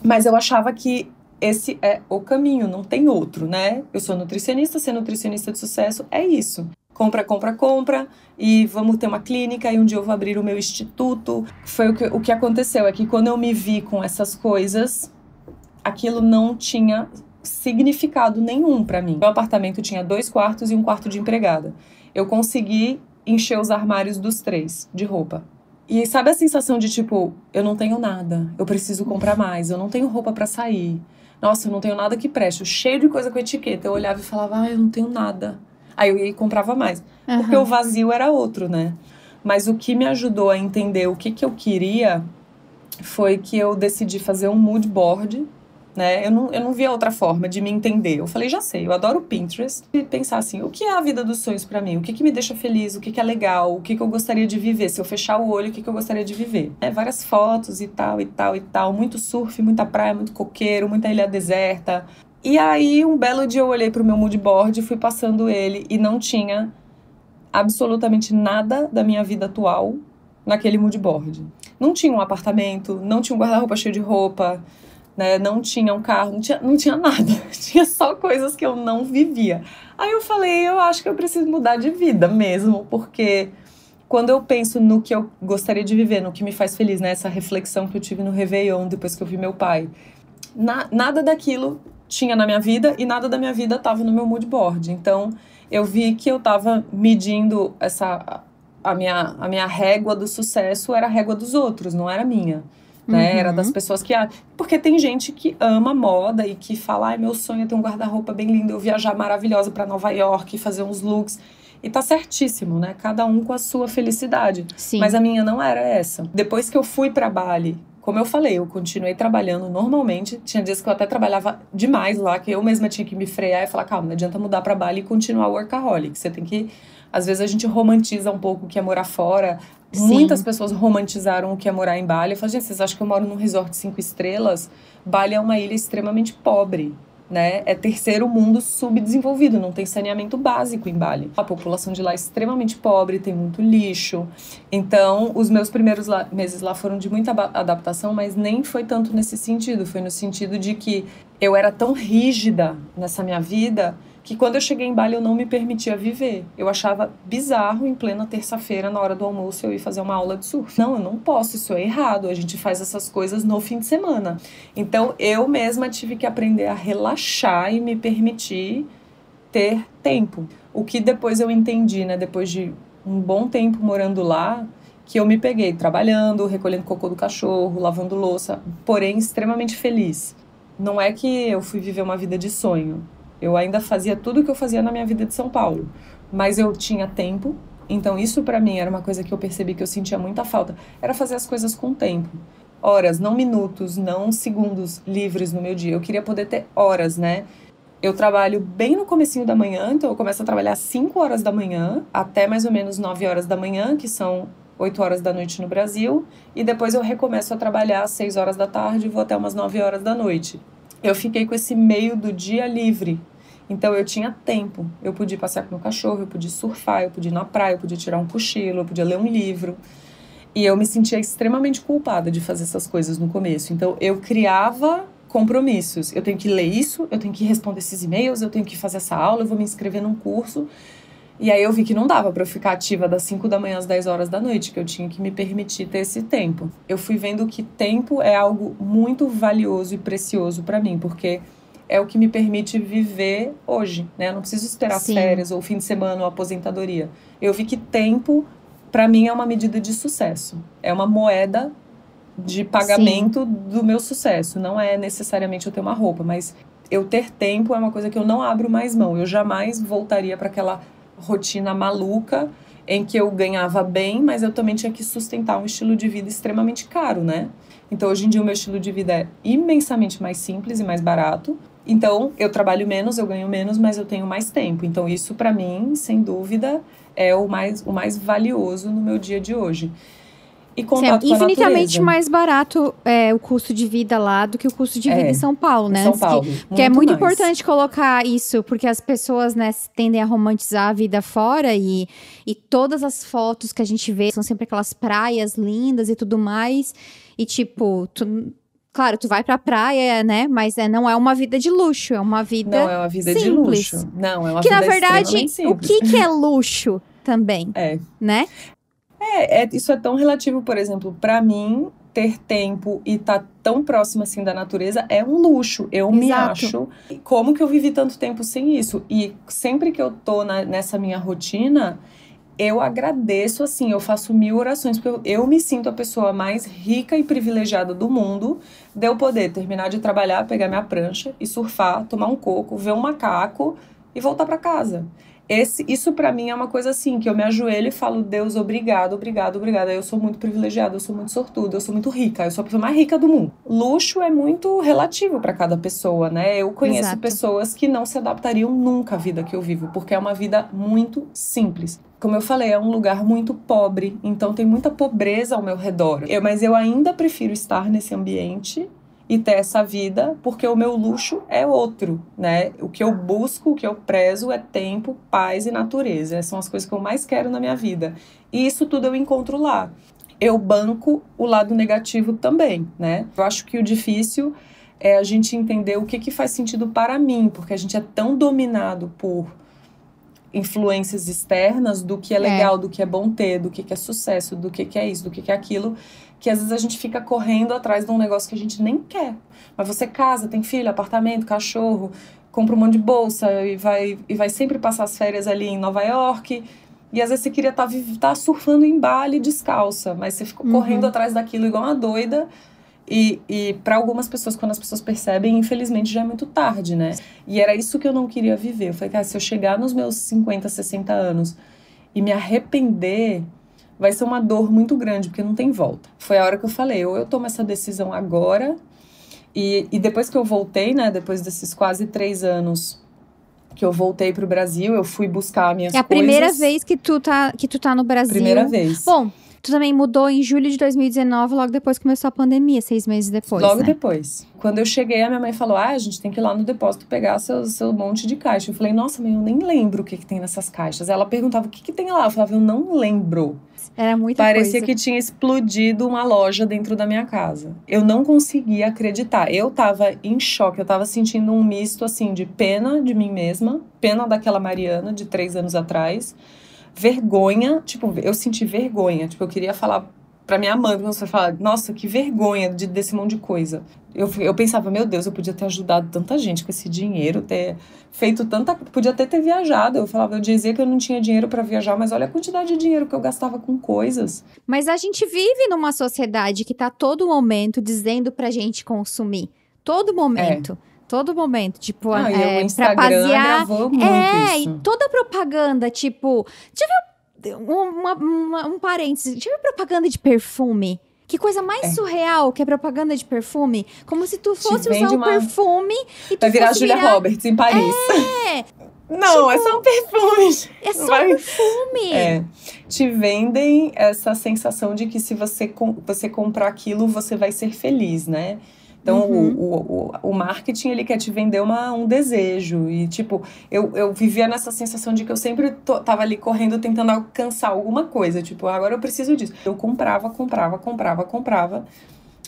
B: Mas eu achava que esse é o caminho, não tem outro, né? Eu sou nutricionista, ser nutricionista de sucesso é isso. Compra, compra, compra, e vamos ter uma clínica, e um dia eu vou abrir o meu instituto. Foi o que aconteceu, é que quando eu me vi com essas coisas, aquilo não tinha significado nenhum pra mim. Meu apartamento tinha 2 quartos e um quarto de empregada. Eu consegui encher os armários dos 3 de roupa. E sabe a sensação de tipo, eu não tenho nada, eu preciso comprar mais, eu não tenho roupa pra sair. Nossa, eu não tenho nada que preste, cheio de coisa com etiqueta. Eu olhava e falava, eu não tenho nada. Aí eu ia e comprava mais. Porque o vazio era outro, né? Mas o que me ajudou a entender o que eu queria foi que eu decidi fazer um mood board, né? Eu não via outra forma de me entender. Eu falei, já sei, eu adoro o Pinterest. E pensar assim, o que é a vida dos sonhos pra mim? O que me deixa feliz? O que é legal? O que eu gostaria de viver? Se eu fechar o olho, o que eu gostaria de viver? Várias fotos e tal, e tal, e tal. Muito surf, muita praia, muito coqueiro, muita ilha deserta. E aí, um belo dia eu olhei pro meu mood board, fui passando ele e não tinha absolutamente nada da minha vida atual naquele mood board. Não tinha um apartamento, não tinha um guarda-roupa cheio de roupa, né? Não tinha um carro, não tinha nada. Tinha só coisas que eu não vivia. Aí eu falei, eu acho que eu preciso mudar de vida mesmo, porque quando eu penso no que eu gostaria de viver, no que me faz feliz, né? Essa reflexão que eu tive no Réveillon, depois que eu vi meu pai, nada daquilo tinha na minha vida e nada da minha vida estava no meu mood board. Então, eu vi que eu estava medindo a minha régua do sucesso era a régua dos outros, não era minha. Né? Era das pessoas que... Porque tem gente que ama moda e que fala, ai, meu sonho é ter um guarda-roupa bem lindo, eu viajar maravilhosa pra Nova York, fazer uns looks. E tá certíssimo, né? Cada um com a sua felicidade.
A: Sim.
B: Mas a minha não era essa. Depois que eu fui pra Bali, como eu falei, eu continuei trabalhando normalmente. Tinha dias que eu até trabalhava demais lá, que eu mesma tinha que me frear e falar, calma, não adianta mudar pra Bali e continuar workaholic. Você tem que... Às vezes a gente romantiza um pouco o que é morar fora.
A: Sim.
B: Muitas pessoas romantizaram o que é morar em Bali. Eu falo, gente, vocês acham que eu moro num resort 5 estrelas? Bali é uma ilha extremamente pobre, né? É terceiro mundo subdesenvolvido, não tem saneamento básico em Bali. A população de lá é extremamente pobre, tem muito lixo. Então, os meus primeiros meses lá foram de muita adaptação, mas nem foi tanto nesse sentido. Foi no sentido de que eu era tão rígida nessa minha vida que quando eu cheguei em Bali eu não me permitia viver. Eu achava bizarro, em plena terça-feira, na hora do almoço, eu ir fazer uma aula de surf. Não, eu não posso, isso é errado. A gente faz essas coisas no fim de semana. Então, eu mesma tive que aprender a relaxar e me permitir ter tempo. O que depois eu entendi, né? Depois de um bom tempo morando lá, que eu me peguei trabalhando, recolhendo cocô do cachorro, lavando louça, porém extremamente feliz. Não é que eu fui viver uma vida de sonho. Eu ainda fazia tudo o que eu fazia na minha vida de São Paulo. Mas eu tinha tempo. Então isso pra mim era uma coisa que eu percebi que eu sentia muita falta. Era fazer as coisas com tempo. Horas, não minutos, não segundos livres no meu dia. Eu queria poder ter horas, né? Eu trabalho bem no comecinho da manhã. Então eu começo a trabalhar às 5 horas da manhã. Até mais ou menos 9 horas da manhã, que são 8 horas da noite no Brasil. E depois eu recomeço a trabalhar às 6 horas da tarde e vou até umas 9 horas da noite. Eu fiquei com esse meio do dia livre. Então, eu tinha tempo. Eu podia passear com o meu cachorro, eu podia surfar, eu podia ir na praia, eu podia tirar um cochilo, eu podia ler um livro. E eu me sentia extremamente culpada de fazer essas coisas no começo. Então, eu criava compromissos. Eu tenho que ler isso, eu tenho que responder esses e-mails, eu tenho que fazer essa aula, eu vou me inscrever num curso. E aí eu vi que não dava para eu ficar ativa das 5 da manhã às 10 horas da noite, que eu tinha que me permitir ter esse tempo. Eu fui vendo que tempo é algo muito valioso e precioso para mim, porque é o que me permite viver hoje, né? Eu não preciso esperar as férias ou fim de semana ou aposentadoria. Eu vi que tempo, para mim, é uma medida de sucesso. É uma moeda de pagamento do meu sucesso. Não é necessariamente eu ter uma roupa, mas eu ter tempo é uma coisa que eu não abro mais mão. Eu jamais voltaria para aquela rotina maluca em que eu ganhava bem, mas eu também tinha que sustentar um estilo de vida extremamente caro, né? Então, hoje em dia, o meu estilo de vida é imensamente mais simples e mais barato. Então, eu trabalho menos, eu ganho menos, mas eu tenho mais tempo. Então, isso, para mim, sem dúvida, é o mais valioso no meu dia de hoje. E contato com a
A: infinitamente
B: natureza.
A: mais barato o custo de vida lá do que o custo de vida em São Paulo, né?
B: Em São Paulo.
A: Que é muito
B: mais.
A: importante colocar isso, porque as pessoas, né, tendem a romantizar a vida fora e todas as fotos que a gente vê são sempre aquelas praias lindas e tudo mais. E tipo, claro, tu vai pra praia, né? Mas não é uma vida de luxo, é uma vida
B: Não é uma vida
A: simples.
B: De luxo. Não, é uma
A: que,
B: vida
A: na verdade,
B: extremamente
A: o
B: simples.
A: que é luxo também? Né?
B: Isso é tão relativo, por exemplo, pra mim, ter tempo e estar tão próximo assim da natureza é um luxo. Eu me acho. Como que eu vivi tanto tempo sem isso? E sempre que eu tô nessa minha rotina, eu agradeço, assim, eu faço 1000 orações, porque eu me sinto a pessoa mais rica e privilegiada do mundo de eu poder terminar de trabalhar, pegar minha prancha e surfar, tomar um coco, ver um macaco e voltar pra casa. Isso pra mim é uma coisa assim, que eu me ajoelho e falo, Deus, obrigado, obrigado, obrigada. Eu sou muito privilegiada, eu sou muito sortuda, eu sou muito rica, eu sou a pessoa mais rica do mundo. Luxo é muito relativo pra cada pessoa, né? Eu conheço pessoas que não se adaptariam nunca à vida que eu vivo, porque é uma vida muito simples. Como eu falei, é um lugar muito pobre, então tem muita pobreza ao meu redor. Mas eu ainda prefiro estar nesse ambiente e ter essa vida, porque o meu luxo é outro, né? O que eu busco, o que eu prezo é tempo, paz e natureza. Essas são as coisas que eu mais quero na minha vida. E isso tudo eu encontro lá. Eu banco o lado negativo também, né? Eu acho que o difícil é a gente entender o que faz sentido para mim, porque a gente é tão dominado por influências externas do que é legal, do que é bom ter, do que é sucesso, do que é isso, do que é aquilo, que às vezes a gente fica correndo atrás de um negócio que a gente nem quer. Mas você casa, tem filho, apartamento, cachorro, compra um monte de bolsa e vai sempre passar as férias ali em Nova York. E às vezes você queria tá surfando em Bali descalça, mas você ficou correndo atrás daquilo igual uma doida. E para algumas pessoas, quando as pessoas percebem, infelizmente já é muito tarde, né? E era isso que eu não queria viver. Eu falei, cara, se eu chegar nos meus 50, 60 anos e me arrepender, vai ser uma dor muito grande, porque não tem volta. Foi a hora que eu falei, ou eu tomo essa decisão agora, e depois que eu voltei, né, depois desses quase 3 anos que eu voltei pro Brasil, eu fui buscar minhas coisas.
A: É a primeira vez que tu tá no Brasil.
B: Primeira vez.
A: Bom, tu também mudou em julho de 2019, logo depois que começou a pandemia, 6 meses depois,
B: Logo
A: né?
B: depois. Quando eu cheguei, a minha mãe falou, a gente tem que ir lá no depósito pegar seu monte de caixa. Eu falei, nossa, mãe, eu nem lembro o que tem nessas caixas. Ela perguntava, o que tem lá? Eu falava, eu não lembro.
A: Era muita coisa.
B: Parecia que tinha explodido uma loja dentro da minha casa. Eu não conseguia acreditar. Eu tava em choque. Eu tava sentindo um misto, assim, de pena de mim mesma. Pena daquela Mariana, de 3 anos atrás. Vergonha. Tipo, eu senti vergonha. Tipo, eu queria falar pra minha mãe. Quando você fala, nossa, que vergonha desse monte de coisa. Eu pensava, meu Deus, eu podia ter ajudado tanta gente com esse dinheiro, ter feito tanta... Podia até ter viajado. Eu dizia que eu não tinha dinheiro pra viajar, mas olha a quantidade de dinheiro que eu gastava com coisas.
A: Mas a gente vive numa sociedade que tá todo momento dizendo pra gente consumir. Todo momento. Todo momento. Tipo,
B: E o Instagram
A: pra basear...
B: gravou muito isso.
A: E toda propaganda, tipo... Já viu um parênteses? Já viu propaganda de perfume? Que coisa mais surreal que é propaganda de perfume. Como se tu fosse usar o perfume e tu
B: vai virar
A: fosse
B: Julia Roberts em Paris. Não, é só um perfume.
A: É só um perfume.
B: Te vendem essa sensação de que se você comprar aquilo, você vai ser feliz, né? Então, o marketing, ele quer te vender um desejo. E, tipo, eu vivia nessa sensação de que eu sempre tava ali correndo, tentando alcançar alguma coisa. Tipo, agora eu preciso disso. Eu comprava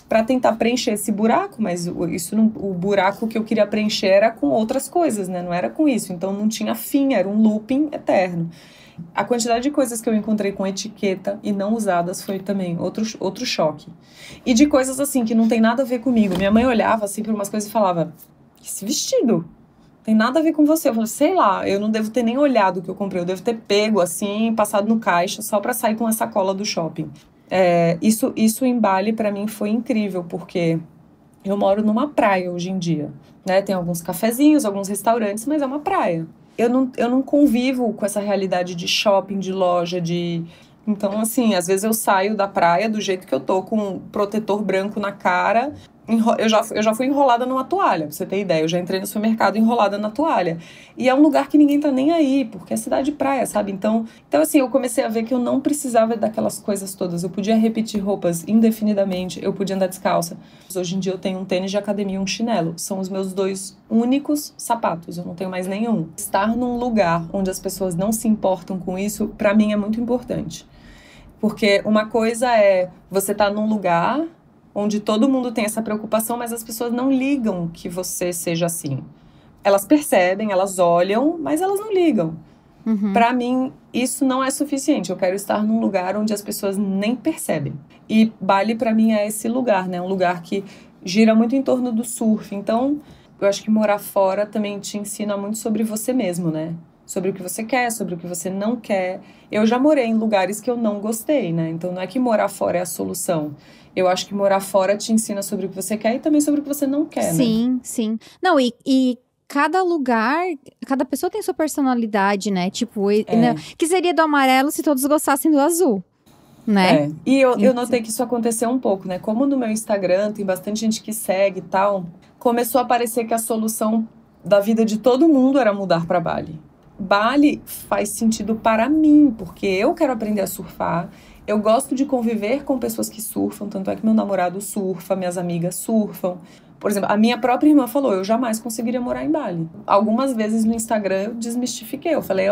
B: pra tentar preencher esse buraco. Mas o buraco que eu queria preencher era com outras coisas, né? Não era com isso. Então, não tinha fim, era um looping eterno. A quantidade de coisas que eu encontrei com etiqueta e não usadas foi também outro choque. E de coisas assim que não tem nada a ver comigo. Minha mãe olhava assim para umas coisas e falava, esse vestido tem nada a ver com você. Eu falei, sei lá, eu não devo ter nem olhado o que eu comprei. Eu devo ter pego assim, passado no caixa só para sair com a sacola do shopping. Isso em Bali para mim foi incrível, porque eu moro numa praia hoje em dia, né? Tem alguns cafezinhos, alguns restaurantes, mas é uma praia. Eu não convivo com essa realidade de shopping, de loja, de... Então, assim, às vezes eu saio da praia do jeito que eu tô, com um protetor branco na cara. Eu já fui enrolada numa toalha, pra você ter ideia. Eu já entrei no supermercado enrolada na toalha. E é um lugar que ninguém tá nem aí, porque é cidade de praia, sabe? Então, assim, eu comecei a ver que eu não precisava daquelas coisas todas. Eu podia repetir roupas indefinidamente, eu podia andar descalça. Hoje em dia eu tenho um tênis de academia e um chinelo. São os meus 2 únicos sapatos, eu não tenho mais nenhum. Estar num lugar onde as pessoas não se importam com isso, pra mim é muito importante. Porque uma coisa é você tá num lugar onde todo mundo tem essa preocupação, mas as pessoas não ligam que você seja assim. Elas percebem, elas olham, mas elas não ligam. Pra mim, isso não é suficiente. Eu quero estar num lugar onde as pessoas nem percebem. E Bali, pra mim, é esse lugar, né? Um lugar que gira muito em torno do surf. Então, eu acho que morar fora também te ensina muito sobre você mesmo, né? Sobre o que você quer, sobre o que você não quer. Eu já morei em lugares que eu não gostei, né? Então, não é que morar fora é a solução. Eu acho que morar fora te ensina sobre o que você quer e também sobre o que você não quer,
A: sim,
B: né?
A: Sim. Não, e cada lugar, cada pessoa tem sua personalidade, né? Tipo, né? Que seria do amarelo se todos gostassem do azul, né?
B: E eu notei que isso aconteceu um pouco, né? Como no meu Instagram tem bastante gente que segue e tal, começou a parecer que a solução da vida de todo mundo era mudar para Bali. Bali faz sentido para mim, porque eu quero aprender a surfar. Eu gosto de conviver com pessoas que surfam, tanto é que meu namorado surfa, minhas amigas surfam. Por exemplo, a minha própria irmã falou, eu jamais conseguiria morar em Bali. Algumas vezes no Instagram eu desmistifiquei, eu falei,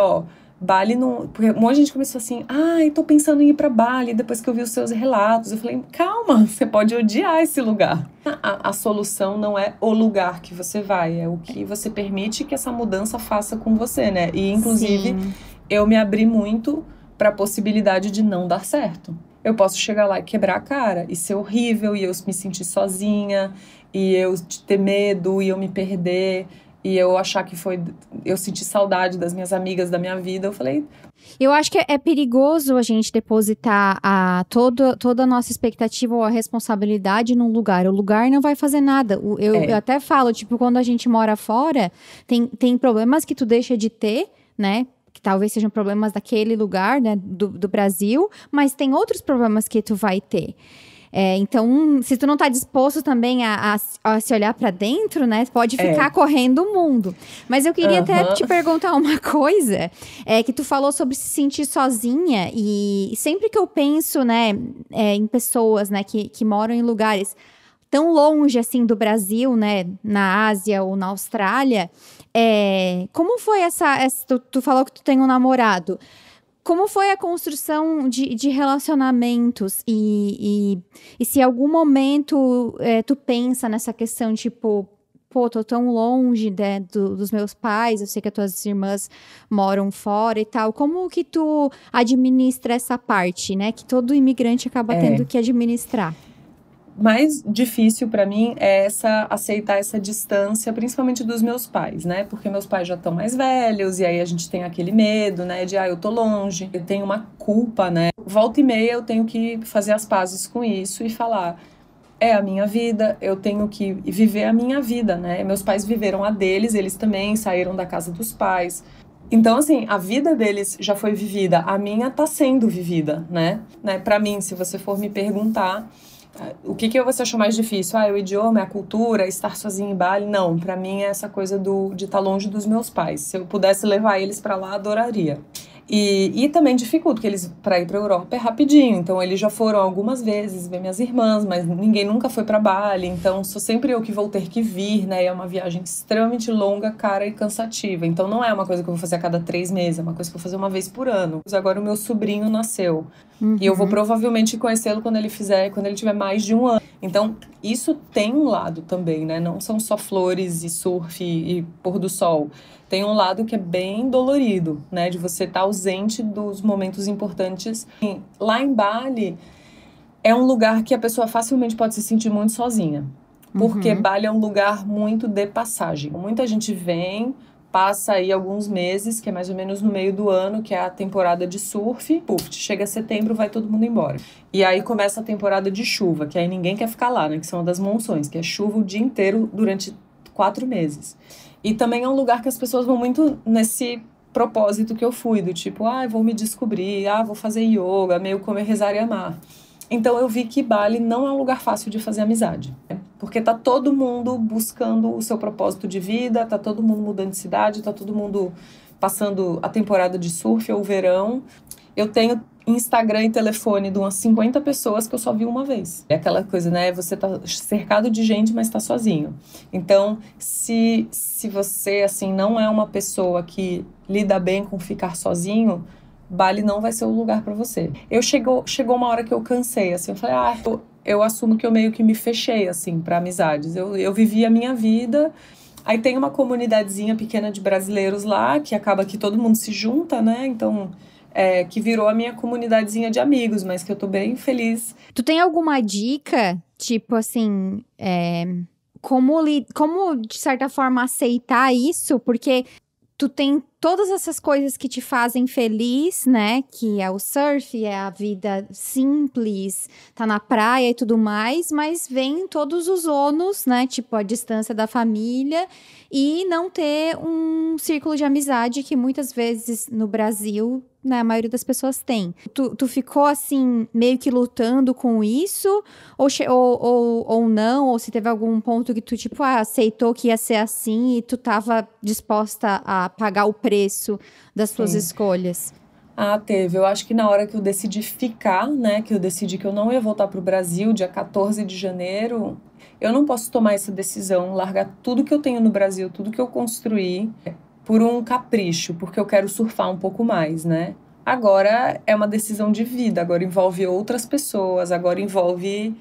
B: Bali não... Porque um monte de gente começou assim, tô pensando em ir pra Bali, depois que eu vi os seus relatos. Eu falei, calma, você pode odiar esse lugar. A solução não é o lugar que você vai, é o que você permite que essa mudança faça com você, né? E, inclusive, eu me abri muito para a possibilidade de não dar certo. Eu posso chegar lá e quebrar a cara, e ser horrível, e eu me sentir sozinha, e eu ter medo, e eu me perder. e eu achar que eu senti saudade das minhas amigas, da minha vida, eu falei...
A: Eu acho que é perigoso a gente depositar toda a nossa expectativa ou a responsabilidade num lugar. O lugar não vai fazer nada. Eu até falo, tipo, quando a gente mora fora, tem problemas que tu deixa de ter, né? Que talvez sejam problemas daquele lugar, né? Do Brasil, mas tem outros problemas que tu vai ter. Então, se tu não tá disposto também a se olhar pra dentro, né? Pode ficar correndo o mundo. Mas eu queria até te perguntar uma coisa. Que tu falou sobre se sentir sozinha. E sempre que eu penso, né? Em pessoas, né? Que moram em lugares tão longe, assim, do Brasil, né? Na Ásia ou na Austrália. Como foi tu falou que tu tem um namorado. Como foi a construção de relacionamentos e se em algum momento tu pensa nessa questão, tipo, pô, tô tão longe, né, dos meus pais, eu sei que as tuas irmãs moram fora e tal, como que tu administra essa parte, né, que todo imigrante acaba tendo que administrar?
B: Mais difícil para mim é aceitar essa distância, principalmente dos meus pais, né? Porque meus pais já estão mais velhos e aí a gente tem aquele medo, né? De, eu tô longe, eu tenho uma culpa, né? Volta e meia eu tenho que fazer as pazes com isso e falar, é a minha vida, eu tenho que viver a minha vida, né? Meus pais viveram a deles, eles também saíram da casa dos pais. Então, assim, a vida deles já foi vivida, a minha tá sendo vivida, né? Para mim, se você for me perguntar... O que você achou mais difícil? O idioma, a cultura, estar sozinho em Bali? Não, pra mim é essa coisa de estar longe dos meus pais. Se eu pudesse levar eles pra lá, adoraria. E também dificulta, porque eles, pra ir pra Europa é rapidinho. Então, eles já foram algumas vezes ver minhas irmãs, mas ninguém nunca foi pra Bali. Então, sou sempre eu que vou ter que vir, né? É uma viagem extremamente longa, cara e cansativa. Então, não é uma coisa que eu vou fazer a cada 3 meses, é uma coisa que eu vou fazer uma vez por ano. Agora, o meu sobrinho nasceu. E eu vou provavelmente conhecê-lo quando ele tiver mais de 1 ano. Então, isso tem um lado também, né? Não são só flores e surf e pôr do sol. Tem um lado que é bem dolorido, né? De você estar ausente dos momentos importantes. Lá em Bali, é um lugar que a pessoa facilmente pode se sentir muito sozinha. Porque Bali é um lugar muito de passagem. Muita gente vem... Passa aí alguns meses, que é mais ou menos no meio do ano, que é a temporada de surf. Chega setembro, vai todo mundo embora. E aí começa a temporada de chuva, que aí ninguém quer ficar lá, né? Que são das monções, que é chuva o dia inteiro durante 4 meses. E também é um lugar que as pessoas vão muito nesse propósito que eu fui, do tipo, vou me descobrir, vou fazer yoga, meio comer, rezar e amar. Então eu vi que Bali não é um lugar fácil de fazer amizade, né? Porque tá todo mundo buscando o seu propósito de vida, tá todo mundo mudando de cidade, tá todo mundo passando a temporada de surf ou verão. Eu tenho Instagram e telefone de umas 50 pessoas que eu só vi uma vez. É aquela coisa, né? Você tá cercado de gente, mas tá sozinho. Então, se você, assim, não é uma pessoa que lida bem com ficar sozinho, Bali não vai ser o lugar pra você. Chegou uma hora que eu cansei, assim, eu falei, eu assumo que eu meio que me fechei, assim, pra amizades. Eu vivi a minha vida, aí tem uma comunidadezinha pequena de brasileiros lá, que acaba que todo mundo se junta, né, então... que virou a minha comunidadezinha de amigos, mas que eu tô bem feliz.
A: Tu tem alguma dica, tipo assim, como de certa forma aceitar isso? Porque tu tem todas essas coisas que te fazem feliz, né? Que é o surf, é a vida simples, tá na praia e tudo mais, mas vem todos os ônus, né? Tipo, a distância da família e não ter um círculo de amizade que muitas vezes no Brasil, né, a maioria das pessoas tem. Tu ficou, assim, meio que lutando com isso? Ou não? Ou se teve algum ponto que tu, tipo, aceitou que ia ser assim e tu tava disposta a pagar o preço das tuas escolhas?
B: Teve. Eu acho que na hora que eu decidi ficar, né, que eu decidi que eu não ia voltar pro Brasil, dia 14 de janeiro, eu não posso tomar essa decisão, largar tudo que eu tenho no Brasil, tudo que eu construí, por um capricho, porque eu quero surfar um pouco mais, né? Agora é uma decisão de vida, agora envolve outras pessoas, agora envolve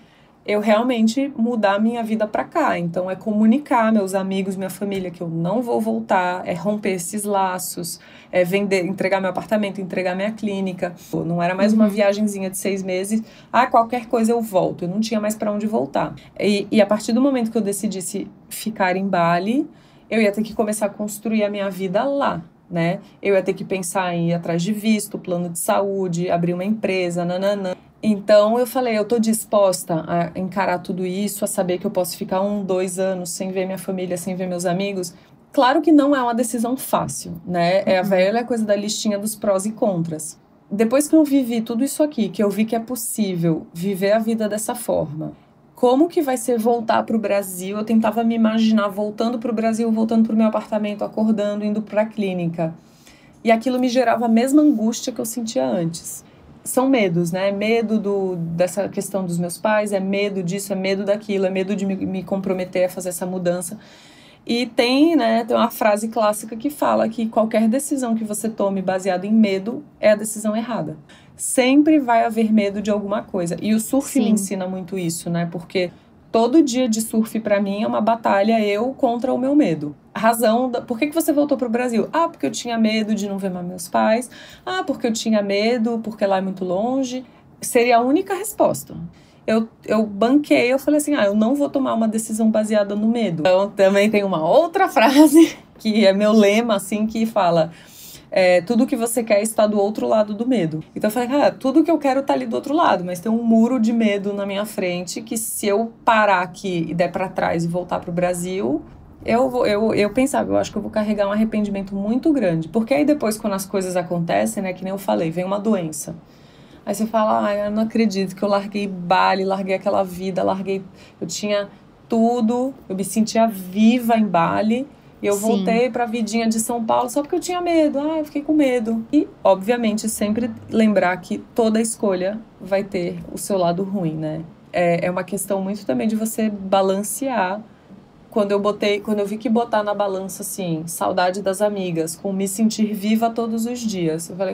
B: eu realmente mudar a minha vida pra cá. Então é comunicar meus amigos, minha família que eu não vou voltar, é romper esses laços, é entregar meu apartamento, entregar minha clínica. Não era mais uma viagenzinha de 6 meses, qualquer coisa eu volto, eu não tinha mais pra onde voltar. E a partir do momento que eu decidisse ficar em Bali, eu ia ter que começar a construir a minha vida lá, né? Eu ia ter que pensar em ir atrás de visto, plano de saúde, abrir uma empresa, nananã. Então, eu falei, eu tô disposta a encarar tudo isso, a saber que eu posso ficar 1, 2 anos sem ver minha família, sem ver meus amigos. Claro que não é uma decisão fácil, né? É a velha coisa da listinha dos prós e contras. Depois que eu vivi tudo isso aqui, que eu vi que é possível viver a vida dessa forma, como que vai ser voltar para o Brasil? Eu tentava me imaginar voltando para o Brasil, voltando para o meu apartamento, acordando, indo para a clínica. E aquilo me gerava a mesma angústia que eu sentia antes. São medos, né? Medo dessa questão dos meus pais, é medo disso, é medo daquilo, é medo de me comprometer a fazer essa mudança. E tem uma frase clássica que fala que qualquer decisão que você tome baseada em medo é a decisão errada. Sempre vai haver medo de alguma coisa. E o surf me ensina muito isso, né? Porque todo dia de surf pra mim é uma batalha eu contra o meu medo. Por que você voltou pro Brasil? Ah, porque eu tinha medo de não ver mais meus pais. Ah, porque eu tinha medo, porque lá é muito longe. Seria a única resposta. Eu banquei, eu falei assim, eu não vou tomar uma decisão baseada no medo. Então, também tem uma outra frase, que é meu lema, assim, que fala, tudo que você quer está do outro lado do medo. Então eu falei, tudo que eu quero tá ali do outro lado, mas tem um muro de medo na minha frente, que se eu parar aqui e der pra trás e voltar pro Brasil, eu pensava, eu acho que eu vou carregar um arrependimento muito grande. Porque aí depois, quando as coisas acontecem, né, que nem eu falei, vem uma doença. Aí você fala, eu não acredito que eu larguei Bali, larguei aquela vida, eu tinha tudo, eu me sentia viva em Bali, e eu voltei pra vidinha de São Paulo só porque eu tinha medo, eu fiquei com medo. E, obviamente, sempre lembrar que toda escolha vai ter o seu lado ruim, né? É uma questão muito também de você balancear. Quando eu vi que botar na balança, assim, saudade das amigas, com me sentir viva todos os dias, eu falei,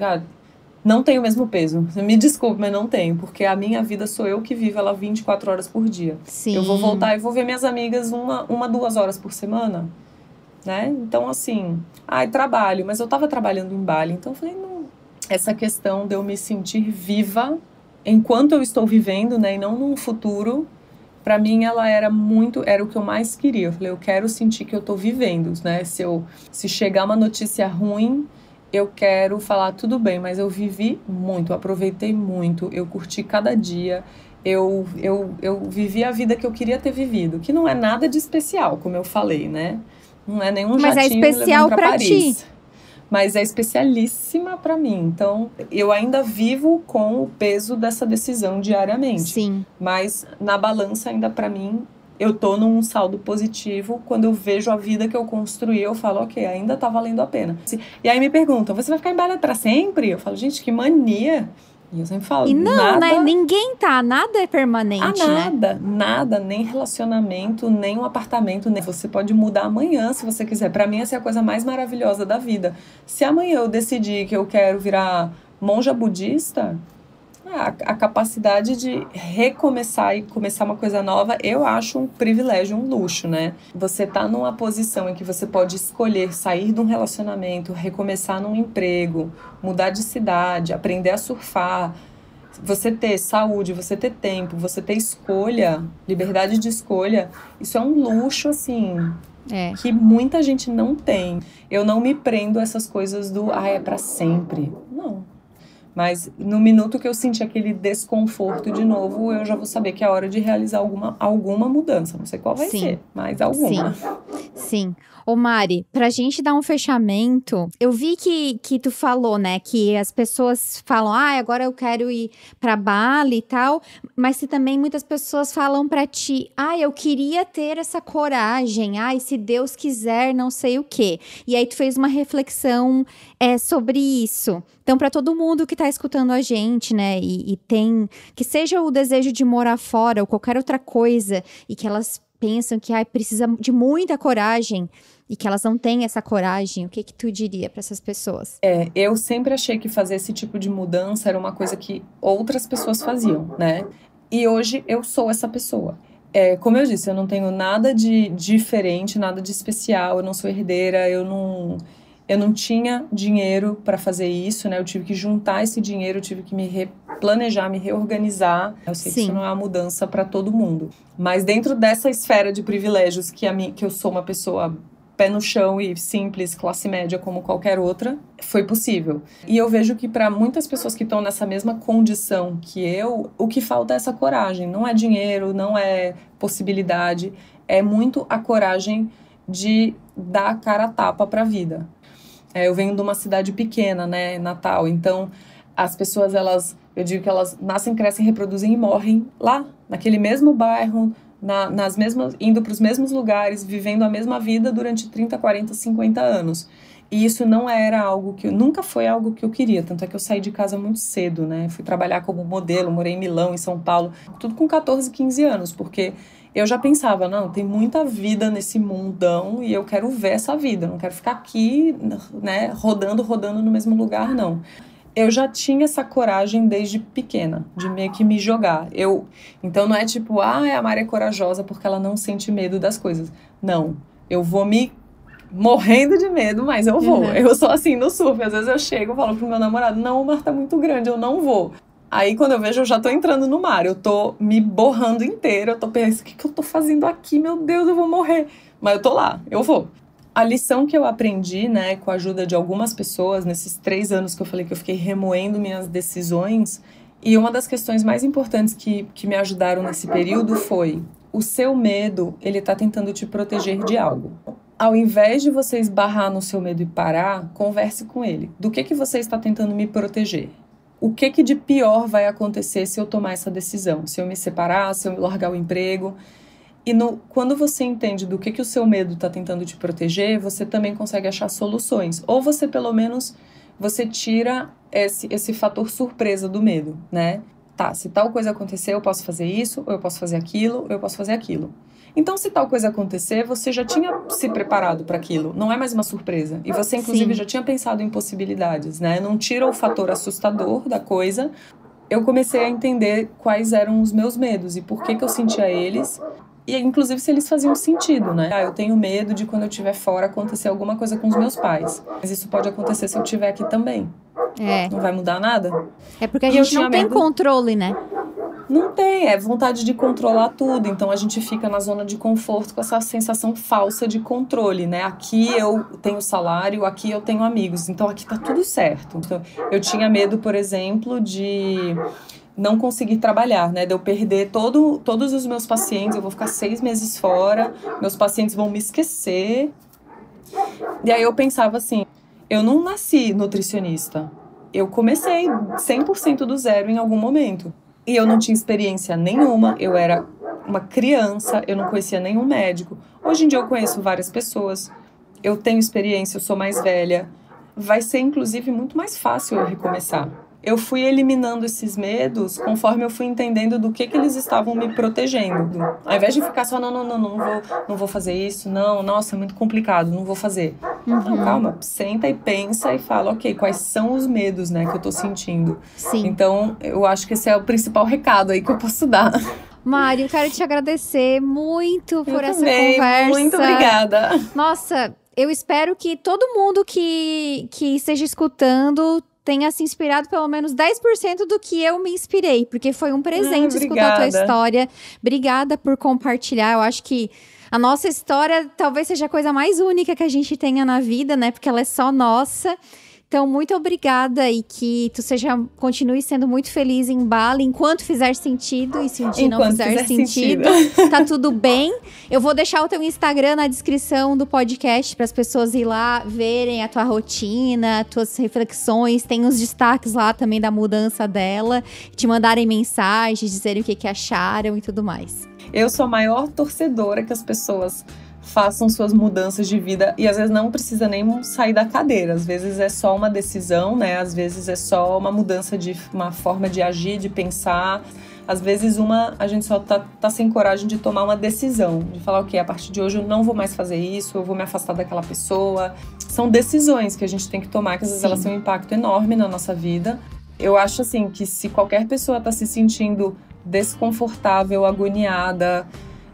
B: não tem o mesmo peso. Me desculpe, mas não tem. Porque a minha vida sou eu que vivo ela 24 horas por dia.
A: Sim.
B: Eu vou voltar e vou ver minhas amigas 2 horas por semana, né? Então, assim, trabalho. Mas eu tava trabalhando em Bali. Então, eu falei, não. Essa questão de eu me sentir viva enquanto eu estou vivendo, né? E não num futuro. Pra mim, ela era o que eu mais queria. Eu falei, eu quero sentir que eu tô vivendo, né? Se chegar uma notícia ruim, eu quero falar, tudo bem, mas eu vivi muito, aproveitei muito, eu curti cada dia, eu vivi a vida que eu queria ter vivido, que não é nada de especial, como eu falei, né? Não é nenhum jatinho me levando pra Paris. Ti. Mas é especialíssima pra mim. Então, eu ainda vivo com o peso dessa decisão diariamente.
A: Sim.
B: Mas na balança ainda pra mim, eu tô num saldo positivo. Quando eu vejo a vida que eu construí, eu falo, ok, ainda tá valendo a pena. E aí me perguntam, você vai ficar em Bali pra sempre? Eu falo, gente, que mania. E eu sempre falo,
A: e não, nada, né? Ninguém tá, nada é permanente,
B: nada, nem relacionamento, nem um apartamento, nem você pode mudar amanhã se você quiser. Pra mim essa é a coisa mais maravilhosa da vida. Se amanhã eu decidir que eu quero virar monja budista, a capacidade de recomeçar e começar uma coisa nova, eu acho um privilégio, um luxo, né? Você tá numa posição em que você pode escolher sair de um relacionamento, recomeçar num emprego, mudar de cidade, aprender a surfar, você ter saúde, você ter tempo, você ter escolha, liberdade de escolha, isso é um luxo, assim, que muita gente não tem. Eu não me prendo a essas coisas do, é pra sempre. Não. Mas no minuto que eu sentir aquele desconforto de novo, eu já vou saber que é hora de realizar alguma mudança. Não sei qual vai ser, mas alguma.
A: Sim. Ô Mari, pra gente dar um fechamento, eu vi que tu falou, né, que as pessoas falam, agora eu quero ir pra Bali e tal, mas que também muitas pessoas falam pra ti, eu queria ter essa coragem, se Deus quiser, não sei o quê. E aí tu fez uma reflexão sobre isso. Então, pra todo mundo que tá escutando a gente, né, e tem, que seja o desejo de morar fora ou qualquer outra coisa, e que elas pensam que precisa de muita coragem e que elas não têm essa coragem, o que tu diria para essas pessoas?
B: Eu sempre achei que fazer esse tipo de mudança era uma coisa que outras pessoas faziam, né? E hoje eu sou essa pessoa. Como eu disse, eu não tenho nada de diferente, nada de especial, eu não sou herdeira, eu não tinha dinheiro para fazer isso, né? Eu tive que juntar esse dinheiro, eu tive que me replanejar, me reorganizar. Eu sei que isso não é uma mudança para todo mundo. Mas dentro dessa esfera de privilégios que eu sou uma pessoa pé no chão e simples, classe média como qualquer outra, foi possível. E eu vejo que para muitas pessoas que estão nessa mesma condição que eu, o que falta é essa coragem. Não é dinheiro, não é possibilidade, é muito a coragem de dar a cara a tapa para a vida. Eu venho de uma cidade pequena, né, Natal, então as pessoas, eu digo que elas nascem, crescem, reproduzem e morrem lá, naquele mesmo bairro, indo para os mesmos lugares, vivendo a mesma vida durante 30, 40, 50 anos. E isso não era algo nunca foi algo que eu queria, tanto é que eu saí de casa muito cedo, né? Fui trabalhar como modelo, morei em Milão, em São Paulo, tudo com 14, 15 anos, porque eu já pensava, não, tem muita vida nesse mundão e eu quero ver essa vida, não quero ficar aqui, né, rodando no mesmo lugar, não. Eu já tinha essa coragem desde pequena, de meio que me jogar. Então não é tipo, a Mari é corajosa porque ela não sente medo das coisas. Não, eu vou me morrendo de medo, mas eu vou. Uhum. Eu sou assim no surf, às vezes eu chego e falo pro meu namorado, não, o mar tá muito grande, eu não vou. Aí quando eu vejo, eu já tô entrando no mar, eu tô me borrando inteira, eu tô pensando, o que eu tô fazendo aqui? Meu Deus, eu vou morrer. Mas eu tô lá, eu vou. A lição que eu aprendi, né, com a ajuda de algumas pessoas, nesses 3 anos que eu falei que eu fiquei remoendo minhas decisões, e uma das questões mais importantes que me ajudaram nesse período foi: o seu medo, ele tá tentando te proteger de algo. Ao invés de você esbarrar no seu medo e parar, converse com ele. Do que você está tentando me proteger? O que de pior vai acontecer se eu tomar essa decisão? Se eu me separar, se eu largar o emprego? E quando você entende do que o seu medo está tentando te proteger, você também consegue achar soluções. Ou você, pelo menos, você tira esse fator surpresa do medo, né? Tá, se tal coisa acontecer, eu posso fazer isso, ou eu posso fazer aquilo, ou eu posso fazer aquilo. Então, se tal coisa acontecer, você já tinha se preparado para aquilo. Não é mais uma surpresa. E você, inclusive, já tinha pensado em possibilidades, né? Não tira o fator assustador da coisa. Eu comecei a entender quais eram os meus medos e por que eu sentia eles. E, inclusive, se eles faziam sentido, né? Eu tenho medo de, quando eu estiver fora, acontecer alguma coisa com os meus pais. Mas isso pode acontecer se eu estiver aqui também. Não vai mudar nada.
A: É porque a gente não tem controle, né?
B: Não tem, é vontade de controlar tudo. Então, a gente fica na zona de conforto com essa sensação falsa de controle, né? Aqui eu tenho salário, aqui eu tenho amigos. Então, aqui tá tudo certo. Então, eu tinha medo, por exemplo, de não conseguir trabalhar, né? De eu perder todos os meus pacientes, eu vou ficar 6 meses fora, meus pacientes vão me esquecer. E aí eu pensava assim, eu não nasci nutricionista. Eu comecei 100% do zero em algum momento. E eu não tinha experiência nenhuma, eu era uma criança, eu não conhecia nenhum médico. Hoje em dia eu conheço várias pessoas, eu tenho experiência, eu sou mais velha. Vai ser, inclusive, muito mais fácil eu recomeçar. Eu fui eliminando esses medos conforme eu fui entendendo do que eles estavam me protegendo. Ao invés de ficar só, não vou fazer isso, nossa, é muito complicado, não vou fazer. Não, calma, senta e pensa e fala, ok, quais são os medos, né, que eu tô sentindo.
A: Sim.
B: Então, eu acho que esse é o principal recado aí que eu posso dar.
A: Mari, eu quero te agradecer muito por essa conversa.
B: Muito obrigada.
A: Nossa, eu espero que todo mundo que esteja escutando tenha se inspirado pelo menos 10% do que eu me inspirei, porque foi um presente escutar a tua história. Obrigada por compartilhar. Eu acho que a nossa história talvez seja a coisa mais única que a gente tenha na vida, né? Porque ela é só nossa. Então, muito obrigada e que tu continue sendo muito feliz em Bali enquanto fizer sentido. E se um dia não fizer sentido, tá tudo bem. Eu vou deixar o teu Instagram na descrição do podcast para as pessoas ir lá verem a tua rotina, tuas reflexões. Tem os destaques lá também da mudança dela. Te mandarem mensagens, dizerem o que acharam e tudo mais.
B: Eu sou a maior torcedora que as pessoas façam suas mudanças de vida e às vezes não precisa nem sair da cadeira, às vezes é só uma decisão, né? Às vezes é só uma mudança de uma forma de agir, de pensar. Às vezes a gente só tá sem coragem de tomar uma decisão, de falar, ok, a partir de hoje eu não vou mais fazer isso, eu vou me afastar daquela pessoa. São decisões que a gente tem que tomar, que às vezes elas têm um impacto enorme na nossa vida. Eu acho assim que se qualquer pessoa tá se sentindo desconfortável, agoniada,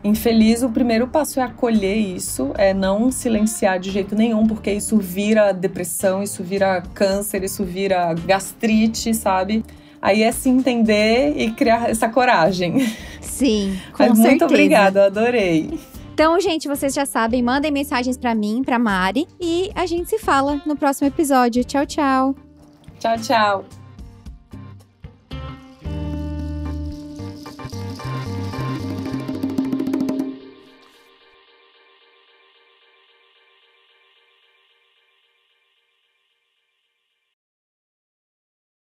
B: infeliz, o primeiro passo é acolher isso, é não silenciar de jeito nenhum, porque isso vira depressão, isso vira câncer, isso vira gastrite, sabe? Aí é se entender e criar essa coragem.
A: Sim, com certeza.
B: Muito obrigada, eu adorei.
A: Então, gente, vocês já sabem, mandem mensagens pra mim, pra Mari, e a gente se fala no próximo episódio. Tchau, tchau!
B: Tchau, tchau!